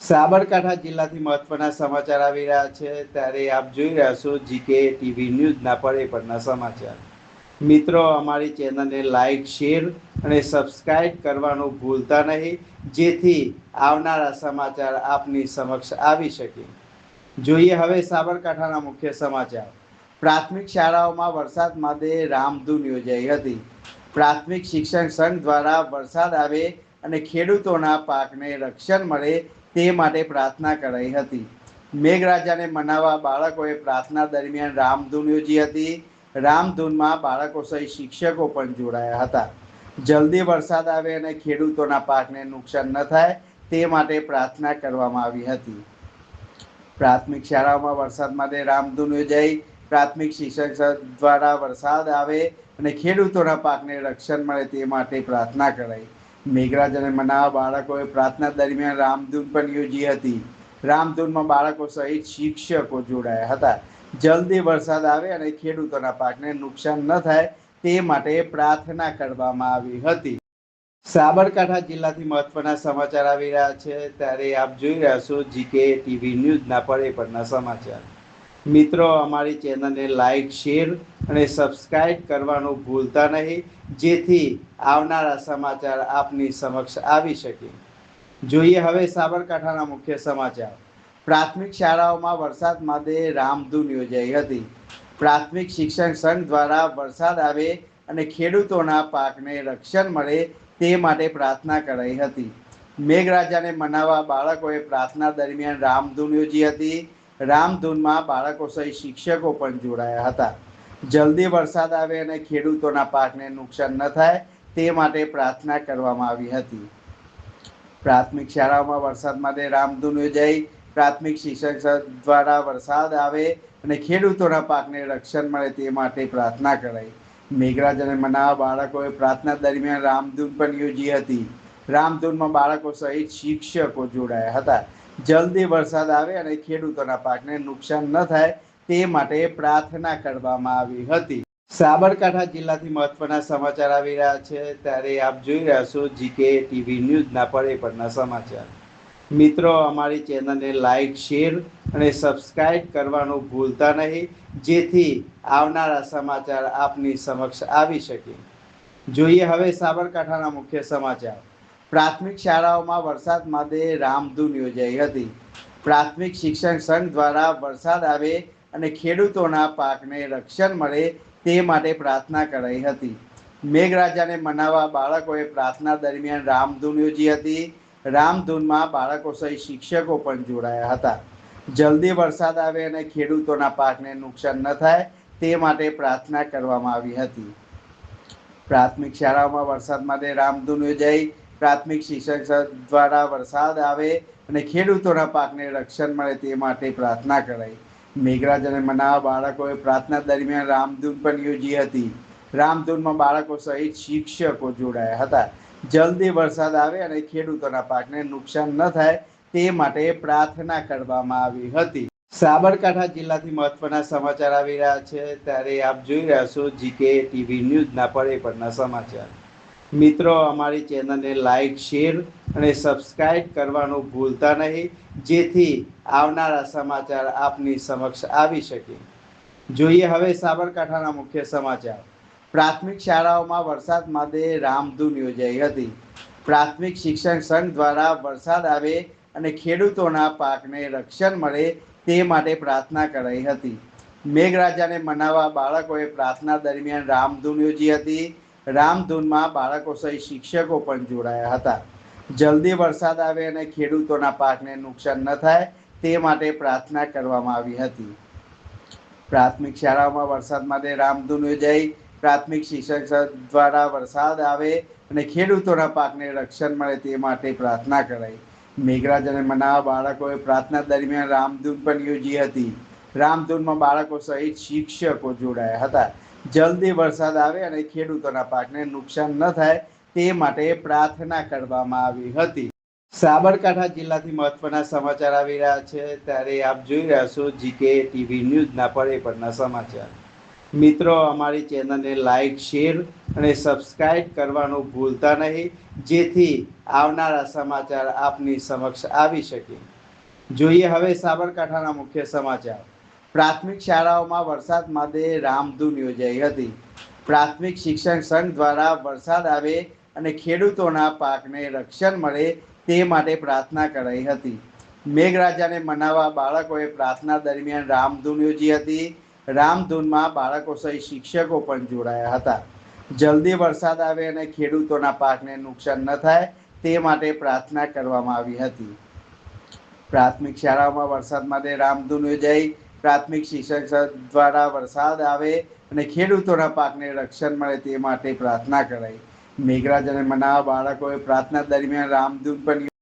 સાબરકાંઠા જિલ્લાથી મહત્વના સમાચાર આવી રહ્યા છે ત્યારે આપ જોઈ રહ્યા છો જીકે ટીવી ન્યૂઝના પળે સમાચાર। મિત્રો, અમારી ચેનલને લાઈક, શેર અને સબસ્ક્રાઇબ કરવાનું ભૂલતા નહીં, જેથી આવનારા સમાચાર આપની સમક્ષ આવી શકે। જોઈએ હવે સાબરકાંઠાના મુખ્ય સમાચાર। પ્રાથમિક શાળાઓમાં વરસાદ માટે રામધૂન યોજાઈ હતી। પ્રાથમિક શિક્ષણ સંઘ દ્વારા વરસાદ આવે અને ખેડૂતોના પાકને રક્ષણ મળે તે માટે પ્રાર્થના કરાઈ હતી। મેઘરાજાને મનાવવા બાળકોએ પ્રાર્થના દરમિયાન રામધૂન યોજી હતી। રામધૂનમાં બાળકો સહિત શિક્ષકો પણ જોડાયા હતા। જલ્દી વરસાદ આવે અને ખેડૂતોના પાકને નુકસાન ન થાય તે માટે પ્રાર્થના કરવામાં આવી હતી। પ્રાથમિક શાળાઓમાં વરસાદ માટે રામધૂન યોજાઈ। પ્રાથમિક શિક્ષક દ્વારા વરસાદ આવે અને ખેડૂતોના પાકને રક્ષણ મળે તે માટે પ્રાર્થના કરાઈ। મેઘરાજાને મનાવવા બાળકોએ પ્રાર્થના દરમિયાન રામધૂન પણ યોજી હતી। રામધૂનમાં બાળકો સહિત શિક્ષકો જોડાયા હતા। જલ્દી વરસાદ આવે અને ખેડૂતોના પાકને નુકસાન ન થાય તે માટે પ્રાર્થના કરવામાં આવી હતી। સાબરકાંઠા જિલ્લાથી મહત્વના સમાચાર આવી રહ્યા છે ત્યારે આપ જોઈ રહ્યા છો જીકે ટીવી ન્યૂઝના પળે સમાચાર। મિત્રો, અમારી ચેનલને લાઈક, શેર અને સબસ્ક્રાઇબ કરવાનું ભૂલતા નહીં, જેથી આવનારા સમાચાર આપની સમક્ષ આવી શકે। જોઈએ હવે સાબરકાંઠાના મુખ્ય સમાચાર। પ્રાથમિક શાળાઓમાં વરસાદ માટે રામધૂન યોજાઈ હતી। પ્રાથમિક શિક્ષણ સંઘ દ્વારા વરસાદ આવે અને ખેડૂતોના પાકને રક્ષણ મળે તે માટે પ્રાર્થના કરાઈ હતી। મેઘરાજાને મનાવવા બાળકોએ પ્રાર્થના દરમિયાન રામધૂન યોજી હતી। રામધૂનમાં બાળકો સહિત શિક્ષકો પણ જોડાયા હતા। જલ્દી વરસાદ આવે અને ખેડૂતોના પાકને નુકસાન ન થાય તે માટે પ્રાર્થના કરવામાં આવી હતી। પ્રાથમિક શાળાઓમાં વરસાદ માટે રામધૂન યોજાઈ। પ્રાથમિક શિક્ષક દ્વારા વરસાદ આવે અને ખેડૂતોના પાકને રક્ષણ મળે તે માટે પ્રાર્થના કરાઈ। મેઘરાજાને મનાવવા બાળકોએ પ્રાર્થના દરમિયાન રામધૂન પણ યોજી હતી। રામધૂનમાં બાળકો સહિત શિક્ષકો જોડાયા હતા। જલ્દી વરસાદ આવે અને ખેડૂતોના પાકને નુકસાન ન થાય તે માટે પ્રાર્થના કરવામાં આવી હતી। સાબરકાંઠા જિલ્લાથી મહત્વના સમાચાર આવી રહ્યા છે ત્યારે આપ જોઈ રહ્યા છો જીકે ટીવી ન્યૂઝના પળે સમાચાર। મિત્રો, અમારી ચેનલને લાઈક, શેર અને સબસ્ક્રાઇબ કરવાનું ભૂલતા નહીં, જેથી આવનારા સમાચાર આપની સમક્ષ આવી શકે। જોઈએ હવે સાબરકાંઠાના મુખ્ય સમાચાર। પ્રાથમિક શાળાઓમાં વરસાદ માટે રામધૂન યોજાઈ હતી। પ્રાથમિક શિક્ષણ સંઘ દ્વારા વરસાદ આવે અને ખેડૂતોના પાકને રક્ષણ મળે તે માટે પ્રાર્થના કરાઈ હતી। મેઘરાજાને મનાવવા બાળકોએ પ્રાર્થના દરમિયાન રામધૂન યોજી હતી। રામધૂનમાં બાળકો સહિત શિક્ષકો પણ જોડાયા હતા। જલ્દી વરસાદ આવે અને ખેડૂતોના પાકને નુકસાન ન થાય તે માટે પ્રાર્થના કરવામાં આવી હતી। પ્રાથમિક શાળાઓમાં વરસાદ માટે રામધૂન યોજાઈ। પ્રાથમિક શિક્ષક દ્વારા વરસાદ આવે અને ખેડૂતોના પાકને રક્ષણ મળે તે માટે પ્રાર્થના કરાઈ। મેઘરાજાને મનાવવા બાળકોએ પ્રાર્થના દરમિયાન રામધૂન પણ યોજી હતી। રામધૂનમાં બાળકો સહિત શિક્ષકો જોડાયા હતા। જલ્દી વરસાદ આવે અને ખેડૂતોના પાકને નુકસાન ન થાય તે માટે પ્રાર્થના કરવામાં આવી હતી। સાબરકાંઠા જિલ્લાથી મહત્વના સમાચાર આવી રહ્યા છે ત્યારે આપ જોઈ રહ્યા છો જીકે ટીવી ન્યૂઝના પળે સમાચાર। મિત્રો, અમારી ચેનલને લાઈક, શેર અને સબસ્ક્રાઇબ કરવાનું ભૂલતા નહીં, જેથી આવનારા સમાચાર આપની સમક્ષ આવી શકે। જોઈએ હવે સાબરકાંઠાના મુખ્ય સમાચાર। પ્રાથમિક શાળાઓમાં વરસાદ માટે રામધૂન યોજાઈ હતી। પ્રાથમિક શિક્ષણ સંઘ દ્વારા વરસાદ આવે અને ખેડૂતોના પાકને રક્ષણ મળે તે માટે પ્રાર્થના કરાઈ હતી। મેઘરાજાને મનાવવા બાળકોએ પ્રાર્થના દરમિયાન રામધૂન યોજી હતી। રામધૂનમાં બાળકો સહિત શિક્ષકો પણ જોડાયા હતા। જલ્દી વરસાદ આવે અને ખેડૂતોના પાકને નુકસાન ન થાય તે માટે પ્રાર્થના કરવામાં આવી હતી। પ્રાથમિક શાળાઓમાં વરસાદ માટે રામધૂન યોજાઈ। પ્રાથમિક શિક્ષક દ્વારા વરસાદ આવે અને ખેડૂતોના પાકને રક્ષણ મળે તે માટે પ્રાર્થના કરાઈ। મેઘરાજાને મનાવવા બાળકોએ પ્રાર્થના દરમિયાન રામધૂન પણ યોજી હતી। રામધૂનમાં બાળકો સહિત શિક્ષકો જોડાયા હતા। જલ્દી વરસાદ આવે અને ખેડૂતોના પાકને નુકસાન ન થાય તે માટે પ્રાર્થના કરવામાં આવી હતી। સાબરકાંઠા જિલ્લાથી મહત્વના સમાચાર આવી રહ્યા છે ત્યારે આપ જોઈ રહ્યા છો જીકે ટીવી ન્યૂઝના પળે સમાચાર। મિત્રો અમારી ચેનલને લાઈક શેર અને સબસ્ક્રાઇબ કરવાનું ભૂલતા નહીં, જેથી આવનારા સમાચાર આપની સમક્ષ આવી શકે. જોઈએ હવે સાબરકાંઠાના મુખ્ય સમાચાર. પ્રાથમિક શાળાઓમાં વરસાદ માટે રામધૂન યોજાઈ હતી. પ્રાથમિક શિક્ષણ સંઘ દ્વારા વરસાદ આવે અને ખેડૂતોના પાકને રક્ષણ મળે તે માટે પ્રાર્થના કરાઈ હતી. મેઘરાજાને મનાવવા બાળકોએ પ્રાર્થના દરમિયાન રામધૂન યોજી હતી. રામધૂનમાં બાળકો સહિત શિક્ષકો પણ જોડાયા હતા. જલ્દી વરસાદ આવે અને ખેડૂતોના પાકને નુકસાન ન થાય તે માટે પ્રાર્થના કરવામાં આવી હતી. પ્રાથમિક શાળાઓમાં વરસાદ માટે રામધૂન યોજાઈ. પ્રાથમિક શિક્ષક દ્વારા વરસાદ આવે અને ખેડૂતોના પાકને રક્ષણ મળે તે માટે પ્રાર્થના કરાઈ. મેઘરાજાને મનાવવા બાળકોએ પ્રાર્થના દરમિયાન રામધૂન પણ